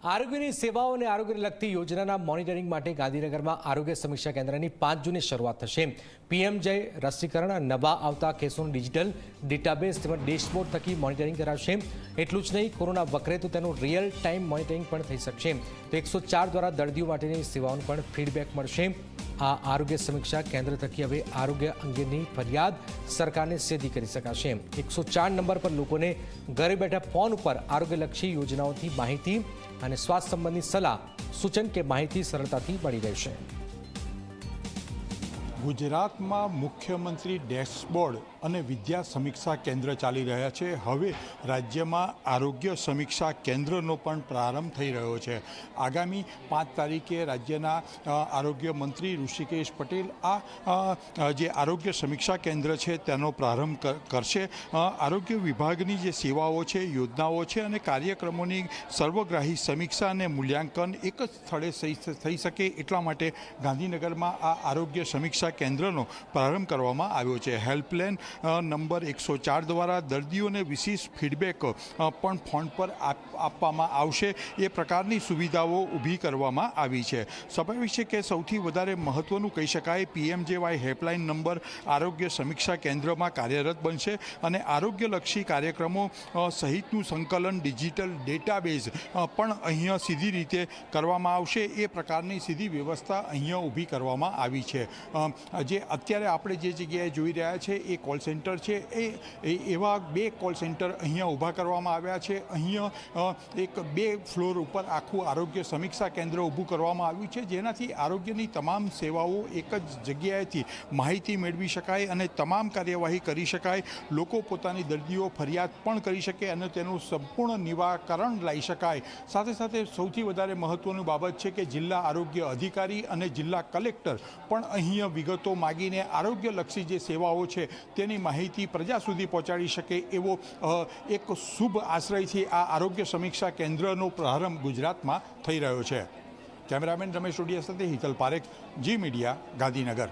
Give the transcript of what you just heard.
આરોગ્યની સેવાઓ અને આરોગ્યને લગતી યોજનાના મોનિટરિંગ માટે ગાંધીનગરમાં આરોગ્ય સમીક્ષા કેન્દ્રની 5 જૂને શરૂઆત થશે। પીએમ જય રસીકરણ નવા આવતા કેસોનું ડિજિટલ ડેટાબેઝ તેમજ ડેશબોર્ડ થકી મોનિટરિંગ કરાશે। એટલું જ નહીં, કોરોના વકરે તો તેનું રિયલ ટાઈમ મોનિટરિંગ પણ થઈ શકશે। તો 104 દ્વારા દર્દીઓ માટેની સેવાઓનું પણ ફીડબેક મળશે। આ આરોગ્ય સમીક્ષા કેન્દ્ર થકી હવે આરોગ્ય અંગેની ફરિયાદ સરકારને સીધી કરી શકાશે। 104 નંબર પર લોકોને ઘરે બેઠા ફોન ઉપર આરોગ્યલક્ષી યોજનાઓથી માહિતી અને સ્વાસ્થ્ય સંબંધી સલાહ સૂચન કે માહિતી સરળતાથી મળી રહેશે। ગુજરાતમાં મુખ્યમંત્રી ડેશબોર્ડ અને વિદ્યા સમીક્ષા કેન્દ્ર ચાલી રહ્યા છે। હવે રાજ્યમાં આરોગ્ય સમીક્ષા કેન્દ્રનો પણ પ્રારંભ થઈ રહ્યો છે। આગામી 5 તારીખે રાજ્યના આરોગ્ય મંત્રી ઋષિકેશ પટેલ જે આરોગ્ય સમીક્ષા કેન્દ્ર છે તેનો પ્રારંભ કરશે। આરોગ્ય વિભાગની જે સેવાઓ છે, યોજનાઓ છે અને કાર્યક્રમોની સર્વગ્રાહી સમીક્ષા અને મૂલ્યાંકન એક જ સ્થળે થઈ શકે એટલા માટે ગાંધીનગરમાં આ આરોગ્ય સમીક્ષા કેન્દ્રનો પ્રારંભ કરવામાં આવ્યો છે। હેલ્પલાઇન નંબર 104 દ્વારા દર્દીઓને વિશિષ્ટ ફીડબેક પણ ફોન પર આપવામાં આવશે। એ પ્રકારની સુવિધાઓ ઊભી કરવામાં આવી છે। સ્વાભાવિક છે કે સૌથી વધારે મહત્ત્વનું કહી શકાય PMJY હેલ્પલાઇન નંબર આરોગ્ય સમીક્ષા કેન્દ્રમાં કાર્યરત બનશે અને આરોગ્યલક્ષી કાર્યક્રમો સહિતનું સંકલન ડિજિટલ ડેટાબેઝ પણ અહીંયા સીધી રીતે કરવામાં આવશે। એ પ્રકારની સીધી વ્યવસ્થા અહીંયા ઊભી કરવામાં આવી છે। જે અત્યારે આપણે જે જગ્યાએ જોઈ રહ્યા છે એ કોલ સેન્ટર છે। એવા 2 કોલ સેન્ટર અહીંયા ઊભા કરવામાં આવ્યા છે। અહીંયા એક 2 ફ્લોર ઉપર આખું આરોગ્ય સમીક્ષા કેન્દ્ર ઊભું કરવામાં આવ્યું છે, જેનાથી આરોગ્યની તમામ સેવાઓ એક જ જગ્યાએથી માહિતી મેળવી શકાય અને તમામ કાર્યવાહી કરી શકાય। લોકો પોતાની દર્દીઓ ફરિયાદ પણ કરી શકે અને તેનું સંપૂર્ણ નિવારણ લાવી શકાય। સાથે સાથે સૌથી વધારે મહત્ત્વની બાબત છે કે જિલ્લા આરોગ્ય અધિકારી અને જિલ્લા કલેક્ટર પણ અહીંયા વિગતો માગીને આરોગ્યલક્ષી જે સેવાઓ છે તેની માહિતી પ્રજા સુધી પહોંચાડી શકે એવો એક શુભ આશ્રયથી આ આરોગ્ય સમીક્ષા કેન્દ્રનો પ્રારંભ ગુજરાતમાં થઈ રહ્યો છે। કેમેરામેન રમેશ રોડિયા સાથે હિતલ પારેખ, જી મીડિયા, ગાંધીનગર।